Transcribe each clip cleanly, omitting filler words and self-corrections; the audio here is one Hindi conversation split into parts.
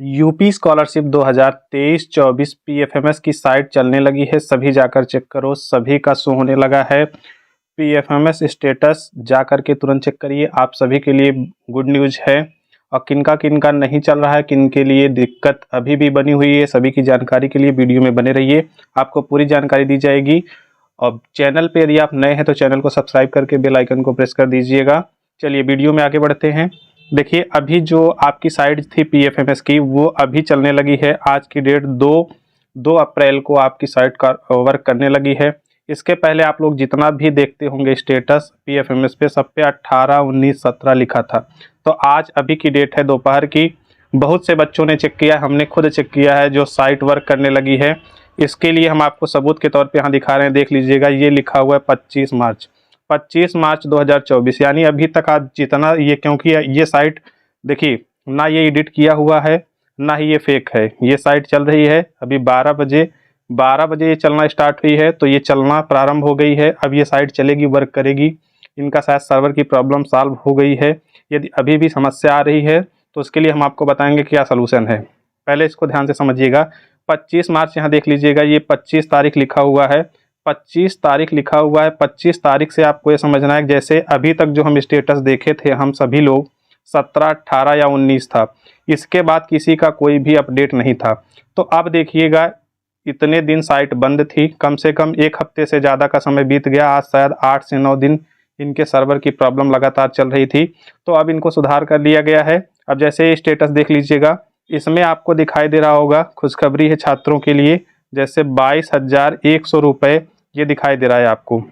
यूपी स्कॉलरशिप 2023-24 पीएफएमएस की साइट चलने लगी है। सभी जाकर चेक करो, सभी का शो होने लगा है पीएफएमएस स्टेटस। जाकर के तुरंत चेक करिए, आप सभी के लिए गुड न्यूज़ है। और किनका किनका नहीं चल रहा है, किन के लिए दिक्कत अभी भी बनी हुई है, सभी की जानकारी के लिए वीडियो में बने रहिए, आपको पूरी जानकारी दी जाएगी। और चैनल पे यदि आप नए हैं तो चैनल को सब्सक्राइब करके बेल आइकन को प्रेस कर दीजिएगा। चलिए वीडियो में आगे बढ़ते हैं। देखिए, अभी जो आपकी साइट थी पीएफएमएस की, वो अभी चलने लगी है। आज की डेट 2 अप्रैल को आपकी साइट का वर्क करने लगी है। इसके पहले आप लोग जितना भी देखते होंगे स्टेटस पीएफएमएस पे, सब पे 18, 19, 17 लिखा था। तो आज अभी की डेट है दोपहर की, बहुत से बच्चों ने चेक किया, हमने खुद चेक किया है जो साइट वर्क करने लगी है। इसके लिए हम आपको सबूत के तौर पे यहाँ दिखा रहे हैं, देख लीजिएगा। ये लिखा हुआ है 25 मार्च 2024, यानी अभी तक आज जितना ये, क्योंकि ये साइट देखिए ना ये एडिट किया हुआ है ना ही ये फेक है, ये साइट चल रही है। अभी 12 बजे ये चलना स्टार्ट हुई है, तो ये चलना प्रारंभ हो गई है। अब ये साइट चलेगी, वर्क करेगी। इनका शायद सर्वर की प्रॉब्लम सॉल्व हो गई है। यदि अभी भी समस्या आ रही है तो उसके लिए हम आपको बताएंगे क्या सलूशन है। पहले इसको ध्यान से समझिएगा। 25 मार्च यहाँ देख लीजिएगा, ये 25 तारीख लिखा हुआ है। 25 तारीख लिखा हुआ है। 25 तारीख से आपको ये समझना है, जैसे अभी तक जो हम स्टेटस देखे थे हम सभी लोग, 17, 18 या 19 था। इसके बाद किसी का कोई भी अपडेट नहीं था। तो अब देखिएगा, इतने दिन साइट बंद थी, कम से कम 1 हफ्ते से ज़्यादा का समय बीत गया। आज शायद 8 से 9 दिन इनके सर्वर की प्रॉब्लम लगातार चल रही थी, तो अब इनको सुधार कर लिया गया है। अब जैसे ये स्टेटस देख लीजिएगा, इसमें आपको दिखाई दे रहा होगा, खुशखबरी है छात्रों के लिए, जैसे 22,100 रुपये ये दिखाई दे रहा है आपको।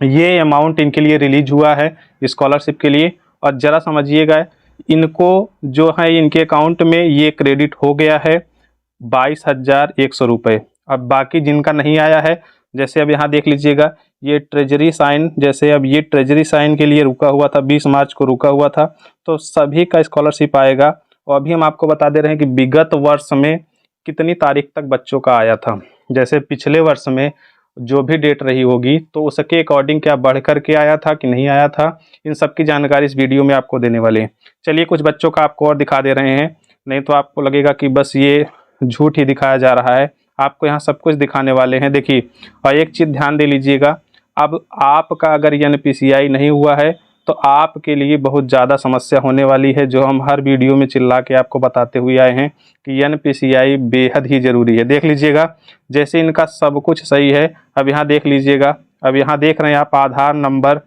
ये अमाउंट इनके लिए रिलीज हुआ है स्कॉलरशिप के लिए। और ज़रा समझिएगा, इनको जो है इनके अकाउंट में ये क्रेडिट हो गया है 22,100 रुपये। अब बाकी जिनका नहीं आया है, जैसे अब यहाँ देख लीजिएगा, ये ट्रेजरी साइन, जैसे अब ये ट्रेजरी साइन के लिए रुका हुआ था, 20 मार्च को रुका हुआ था, तो सभी का स्कॉलरशिप आएगा। और अभी हम आपको बता दे रहे हैं कि विगत वर्ष में कितनी तारीख तक बच्चों का आया था। जैसे पिछले वर्ष में जो भी डेट रही होगी, तो उसके अकॉर्डिंग क्या बढ़ कर के आया था कि नहीं आया था, इन सब की जानकारी इस वीडियो में आपको देने वाले हैं। चलिए कुछ बच्चों का आपको और दिखा दे रहे हैं, नहीं तो आपको लगेगा कि बस ये झूठ ही दिखाया जा रहा है। आपको यहाँ सब कुछ दिखाने वाले हैं। देखिए, और एक चीज़ ध्यान दे लीजिएगा, अब आपका अगर एनपीसीआई नहीं हुआ है तो आपके लिए बहुत ज़्यादा समस्या होने वाली है, जो हम हर वीडियो में चिल्ला के आपको बताते हुए आए हैं कि एनपीसीआई बेहद ही ज़रूरी है। देख लीजिएगा, जैसे इनका सब कुछ सही है। अब यहाँ देख लीजिएगा, अब यहाँ देख रहे हैं आप, Aadhaar number,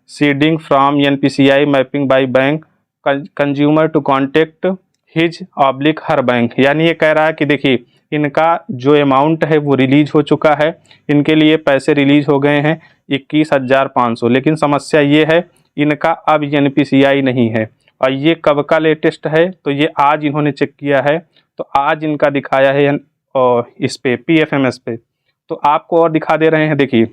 seeding from NPCI mapping by bank, consumer to contact his oblique her bank. यानी ये कह रहा है कि देखिए, इनका जो अमाउंट है वो रिलीज हो चुका है, इनके लिए पैसे रिलीज हो गए हैं 21,500। लेकिन समस्या ये है, इनका अब एनपीसीआई नहीं है। और ये कब का लेटेस्ट है, तो ये आज इन्होंने चेक किया है, तो आज इनका दिखाया है इस पे पीएफएमएस पे। तो आपको और दिखा दे रहे हैं। देखिए,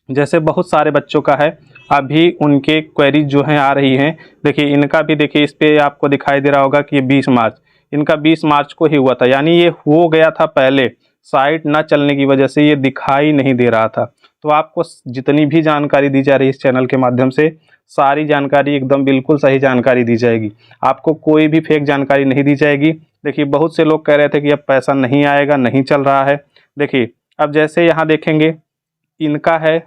जैसे बहुत सारे बच्चों का है, अभी उनके क्वेरीज जो हैं आ रही हैं। देखिए, इनका भी देखिए, इस पे आपको दिखाई दे रहा होगा कि ये 20 मार्च, इनका 20 मार्च को ही हुआ था, यानी ये हो गया था पहले। साइट ना चलने की वजह से ये दिखाई नहीं दे रहा था। तो आपको जितनी भी जानकारी दी जा रही है इस चैनल के माध्यम से, सारी जानकारी एकदम बिल्कुल सही जानकारी दी जाएगी। आपको कोई भी फेक जानकारी नहीं दी जाएगी। देखिए, बहुत से लोग कह रहे थे कि अब पैसा नहीं आएगा, नहीं चल रहा है। देखिए, अब जैसे यहाँ देखेंगे, इनका है,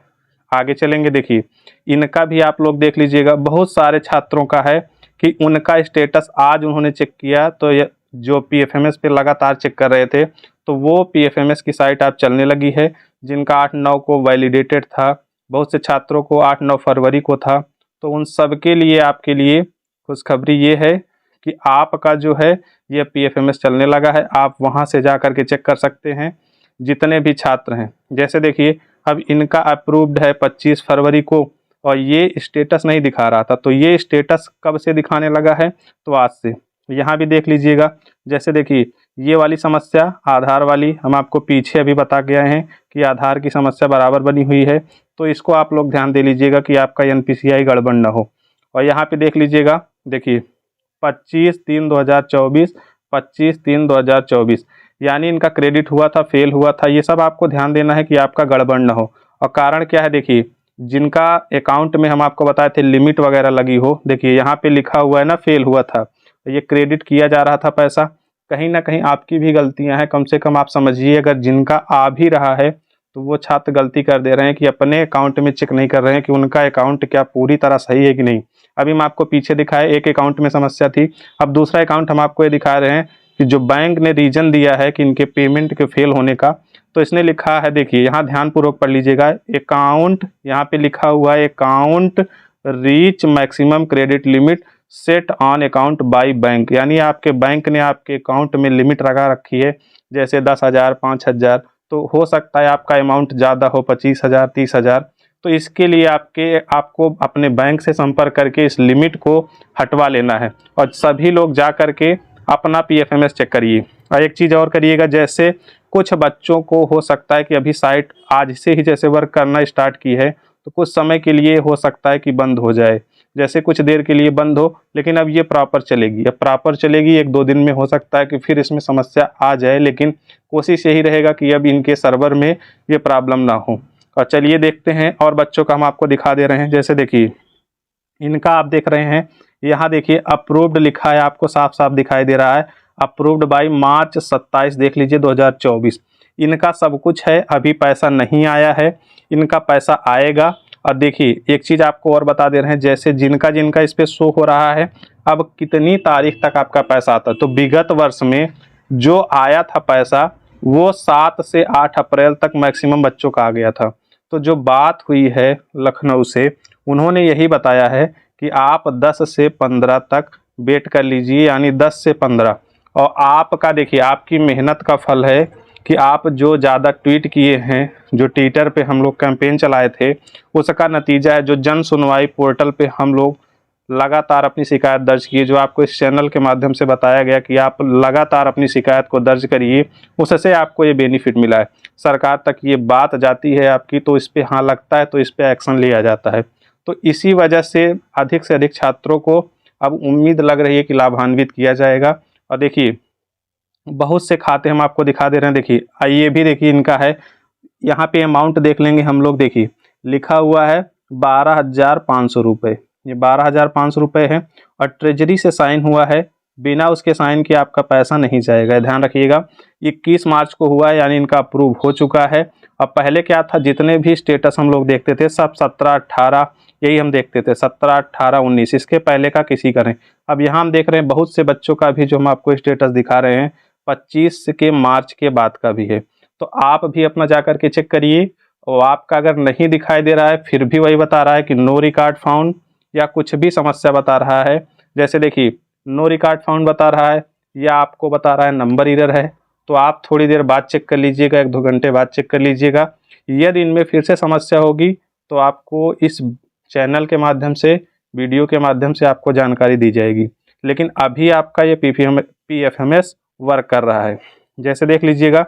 आगे चलेंगे, देखिए इनका भी आप लोग देख लीजिएगा। बहुत सारे छात्रों का है कि उनका स्टेटस आज उन्होंने चेक किया, तो जो पीएफएमएस पे लगातार चेक कर रहे थे, तो वो पीएफएमएस की साइट आप चलने लगी है। जिनका 8-9 को वैलिडेटेड था, बहुत से छात्रों को 8-9 फरवरी को था, तो उन सब के लिए, आपके लिए खुशखबरी ये है कि आपका जो है ये पीएफएमएस चलने लगा है। आप वहाँ से जा कर के चेक कर सकते हैं, जितने भी छात्र हैं। जैसे देखिए, अब इनका अप्रूव्ड है 25 फरवरी को, और ये स्टेटस नहीं दिखा रहा था, तो ये स्टेटस कब से दिखाने लगा है, तो आज से। यहाँ भी देख लीजिएगा, जैसे देखिए ये वाली समस्या आधार वाली, हम आपको पीछे अभी बता गए हैं कि आधार की समस्या बराबर बनी हुई है, तो इसको आप लोग ध्यान दे लीजिएगा कि आपका एनपीसीआई गड़बड़ ना हो। और यहाँ पे देख लीजिएगा, देखिए 25/3/2024, 25/3/2024, यानी इनका क्रेडिट हुआ था, फेल हुआ था। ये सब आपको ध्यान देना है कि आपका गड़बड़ ना हो। और कारण क्या है, देखिए जिनका अकाउंट में हम आपको बताए थे लिमिट वगैरह लगी हो, देखिए यहाँ पे लिखा हुआ है ना, फेल हुआ था, तो ये क्रेडिट किया जा रहा था पैसा। कहीं ना कहीं आपकी भी गलतियां हैं। कम से कम आप समझिए, अगर जिनका आ भी रहा है तो वो छात्र गलती कर दे रहे हैं कि अपने अकाउंट में चेक नहीं कर रहे हैं कि उनका अकाउंट क्या पूरी तरह सही है कि नहीं। अभी मैं आपको पीछे दिखाया, एक अकाउंट में समस्या थी, अब दूसरा अकाउंट हम आपको ये दिखा रहे हैं कि जो बैंक ने रीजन दिया है कि इनके पेमेंट के फेल होने का, तो इसने लिखा है, देखिए यहाँ ध्यानपूर्वक पढ़ लीजिएगा, अकाउंट यहाँ पे लिखा हुआ है account reach maximum credit limit set on account by bank, यानी आपके बैंक ने आपके अकाउंट में लिमिट लगा रखी है, जैसे 10,000, 5,000, तो हो सकता है आपका अमाउंट ज़्यादा हो, 25,000, 30,000। तो इसके लिए आपको अपने बैंक से संपर्क करके इस लिमिट को हटवा लेना है, और सभी लोग जा करके अपना PFMS चेक करिए। और एक चीज़ और करिएगा, जैसे कुछ बच्चों को हो सकता है कि अभी साइट आज से ही जैसे वर्क करना स्टार्ट की है, तो कुछ समय के लिए हो सकता है कि बंद हो जाए, जैसे कुछ देर के लिए बंद हो, लेकिन अब ये प्रॉपर चलेगी। अब प्रॉपर चलेगी, 1-2 दिन में हो सकता है कि फिर इसमें समस्या आ जाए, लेकिन कोशिश यही रहेगा कि अब इनके सर्वर में ये प्रॉब्लम ना हो। और चलिए देखते हैं, और बच्चों का हम आपको दिखा दे रहे हैं। जैसे देखिए इनका आप देख रहे हैं, यहाँ देखिए अप्रूव्ड लिखा है, आपको साफ साफ दिखाई दे रहा है, अप्रूव्ड बाई मार्च 27, देख लीजिए 2024। इनका सब कुछ है, अभी पैसा नहीं आया है, इनका पैसा आएगा। और देखिए एक चीज़ आपको और बता दे रहे हैं, जैसे जिनका जिनका इस पे शो हो रहा है अब कितनी तारीख तक आपका पैसा आता है, तो विगत वर्ष में जो आया था पैसा वो 7 से 8 अप्रैल तक मैक्सिमम बच्चों का आ गया था। तो जो बात हुई है लखनऊ से, उन्होंने यही बताया है कि आप 10 से 15 तक वेट कर लीजिए, यानी 10 से 15। और आपका देखिए आपकी मेहनत का फल है कि आप जो ज़्यादा ट्वीट किए हैं, जो ट्विटर पे हम लोग कैंपेन चलाए थे, उसका नतीजा है जो जन सुनवाई पोर्टल पे हम लोग लगातार अपनी शिकायत दर्ज किए, जो आपको इस चैनल के माध्यम से बताया गया कि आप लगातार अपनी शिकायत को दर्ज करिए, उससे आपको ये बेनिफिट मिला है। सरकार तक ये बात जाती है आपकी, तो इस पर हाँ लगता है तो इस पर एक्शन लिया जाता है। तो इसी वजह से अधिक छात्रों को अब उम्मीद लग रही है कि लाभान्वित किया जाएगा। और देखिए बहुत से खाते हम आपको दिखा दे रहे हैं, देखिए ये भी देखिए इनका है, यहाँ पे अमाउंट देख लेंगे हम लोग, देखिए लिखा हुआ है 12,500 रुपये, ये 12,500 रुपये है, और ट्रेजरी से साइन हुआ है, बिना उसके साइन के आपका पैसा नहीं जाएगा, ध्यान रखिएगा। 21 मार्च को हुआ है, यानी इनका अप्रूव हो चुका है। अब पहले क्या था, जितने भी स्टेटस हम लोग देखते थे सब 17, 18 यही हम देखते थे, 17, 18, 19, इसके पहले का किसी का नहीं। अब यहाँ हम देख रहे हैं बहुत से बच्चों का भी जो हम आपको स्टेटस दिखा रहे हैं 25 के मार्च के बाद का भी है। तो आप भी अपना जाकर के चेक करिए, और आपका अगर नहीं दिखाई दे रहा है फिर भी वही बता रहा है कि नो रिकॉर्ड फाउंड, या कुछ भी समस्या बता रहा है, जैसे देखिए नो रिकॉर्ड फाउंड बता रहा है, या आपको बता रहा है नंबर एरर है, तो आप थोड़ी देर बाद चेक कर लीजिएगा, 1-2 घंटे बाद चेक कर लीजिएगा। यदि इनमें फिर से समस्या होगी तो आपको इस चैनल के माध्यम से, वीडियो के माध्यम से आपको जानकारी दी जाएगी। लेकिन अभी आपका ये PFMS वर्क कर रहा है। जैसे देख लीजिएगा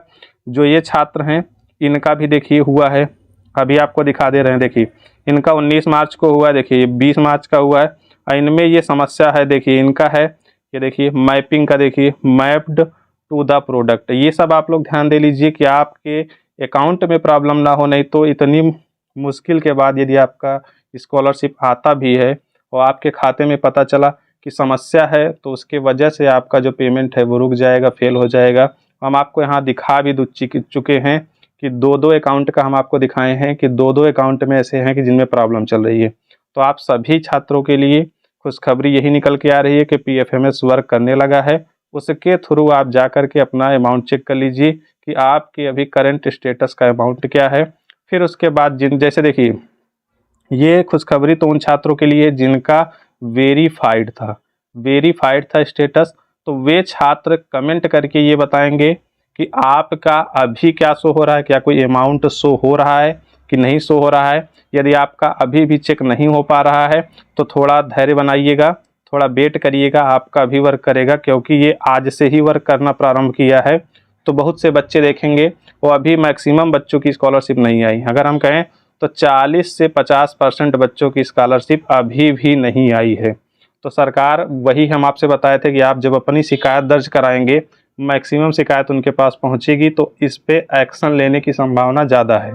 जो ये छात्र हैं इनका भी देखिए हुआ है, अभी आपको दिखा दे रहे हैं, देखिए इनका 19 मार्च को हुआ है, देखिए 20 मार्च का हुआ है, और इनमें ये समस्या है, देखिए इनका है, ये देखिए मैपिंग का, देखिए मैप्ड टू द प्रोडक्ट। ये सब आप लोग ध्यान दे लीजिए कि आपके अकाउंट में प्रॉब्लम ना हो, नहीं तो इतनी मुश्किल के बाद यदि आपका स्कॉलरशिप आता भी है और आपके खाते में पता चला कि समस्या है, तो उसके वजह से आपका जो पेमेंट है वो रुक जाएगा, फेल हो जाएगा। हम आपको यहाँ दिखा भी चुके हैं कि 2-2 अकाउंट का हम आपको दिखाए हैं कि 2-2 अकाउंट में ऐसे हैं कि जिनमें प्रॉब्लम चल रही है। तो आप सभी छात्रों के लिए खुशखबरी यही निकल के आ रही है कि PFMS वर्क करने लगा है। उसके थ्रू आप जा कर के अपना अमाउंट चेक कर लीजिए कि आपके अभी करंट स्टेटस का अमाउंट क्या है। फिर उसके बाद जैसे देखिए ये खुशखबरी तो उन छात्रों के लिए जिनका वेरीफाइड था स्टेटस, तो वे छात्र कमेंट करके ये बताएंगे कि आपका अभी क्या शो हो रहा है, क्या कोई अमाउंट शो हो रहा है कि नहीं शो हो रहा है। यदि आपका अभी भी चेक नहीं हो पा रहा है तो थोड़ा धैर्य बनाइएगा, थोड़ा वेट करिएगा, आपका भी वर्क करेगा, क्योंकि ये आज से ही वर्क करना प्रारंभ किया है। तो बहुत से बच्चे देखेंगे वो अभी मैक्सिमम बच्चों की स्कॉलरशिप नहीं आई, अगर हम कहें तो 40 से 50% बच्चों की स्कॉलरशिप अभी भी नहीं आई है। तो सरकार वही हम आपसे बताए थे कि आप जब अपनी शिकायत दर्ज कराएंगे, मैक्सिमम शिकायत उनके पास पहुंचेगी तो इस पे एक्शन लेने की संभावना ज़्यादा है।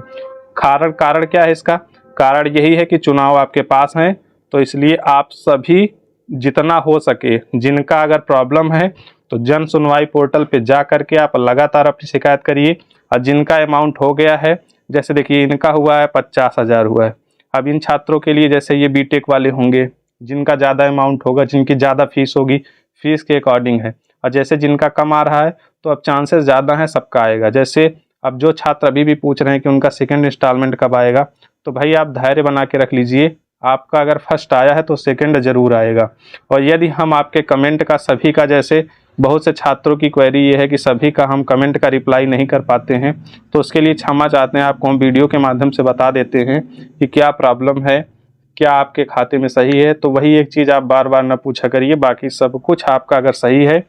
कारण क्या है इसका? कारण यही है कि चुनाव आपके पास हैं, तो इसलिए आप सभी जितना हो सके, जिनका अगर प्रॉब्लम है तो जन सुनवाई पोर्टल पे जा करके आप लगातार अपनी शिकायत करिए। और जिनका अमाउंट हो गया है, जैसे देखिए इनका हुआ है 50,000 हुआ है। अब इन छात्रों के लिए जैसे ये बीटेक वाले होंगे, जिनका ज़्यादा अमाउंट होगा, जिनकी ज़्यादा फीस होगी, फीस के अकॉर्डिंग है। और जैसे जिनका कम आ रहा है तो अब चांसेस ज़्यादा हैं सबका आएगा। जैसे अब जो छात्र अभी भी पूछ रहे हैं कि उनका सेकंड इंस्टॉलमेंट कब आएगा, तो भाई आप धैर्य बना के रख लीजिए। आपका अगर फर्स्ट आया है तो सेकंड ज़रूर आएगा। और यदि हम आपके कमेंट का सभी का, जैसे बहुत से छात्रों की क्वेरी ये है कि सभी का हम कमेंट का रिप्लाई नहीं कर पाते हैं, तो उसके लिए क्षमा चाहते हैं। आपको हम वीडियो के माध्यम से बता देते हैं कि क्या प्रॉब्लम है, क्या आपके खाते में सही है। तो वही एक चीज़ आप बार बार ना पूछा करिए, बाकी सब कुछ आपका अगर सही है।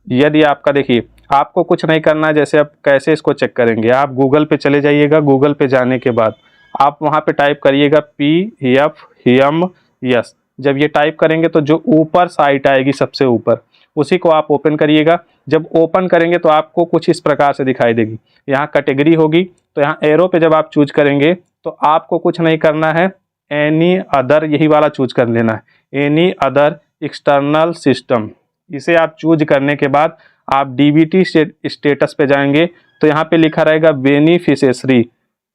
यदि आपका, देखिए आपको कुछ नहीं करना है। जैसे आप कैसे इसको चेक करेंगे, आप गूगल पे चले जाइएगा। गूगल पे जाने के बाद आप वहाँ पे टाइप करिएगा PFMS। जब ये टाइप करेंगे तो जो ऊपर साइट आएगी सबसे ऊपर, उसी को आप ओपन करिएगा। जब ओपन करेंगे तो आपको कुछ इस प्रकार से दिखाई देगी। यहाँ कैटेगरी होगी, तो यहाँ एरो पे जब आप चूज करेंगे तो आपको कुछ नहीं करना है, एनी अदर यही वाला चूज कर लेना है, एनी अदर एक्सटर्नल सिस्टम। इसे आप चूज करने के बाद आप डीबीटी स्टेटस पे जाएंगे तो यहाँ पे लिखा रहेगा बेनिफिशियरी,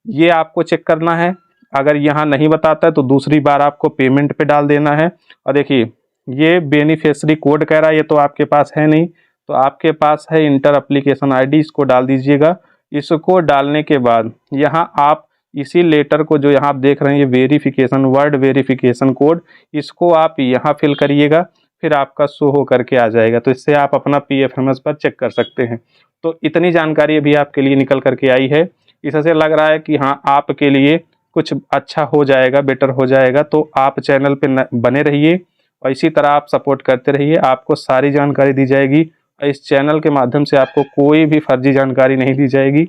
ये आपको चेक करना है। अगर यहाँ नहीं बताता है तो दूसरी बार आपको पेमेंट पे डाल देना है। और देखिए ये बेनिफिशियरी कोड कह रहा है, ये तो आपके पास है नहीं, तो आपके पास है इंटर एप्लीकेशन आईडी, इसको डाल दीजिएगा। इसको डालने के बाद यहाँ आप इसी लेटर को, जो यहाँ आप देख रहे हैं ये वेरिफिकेशन वर्ड वेरिफिकेशन कोड, इसको आप यहाँ फिल करिएगा, फिर आपका शो हो करके आ जाएगा। तो इससे आप अपना PFMS पर चेक कर सकते हैं। तो इतनी जानकारी अभी आपके लिए निकल करके आई है। इससे लग रहा है कि हाँ आपके लिए कुछ अच्छा हो जाएगा, बेटर हो जाएगा। तो आप चैनल पे बने रहिए और इसी तरह आप सपोर्ट करते रहिए। आपको सारी जानकारी दी जाएगी और इस चैनल के माध्यम से आपको कोई भी फर्जी जानकारी नहीं दी जाएगी।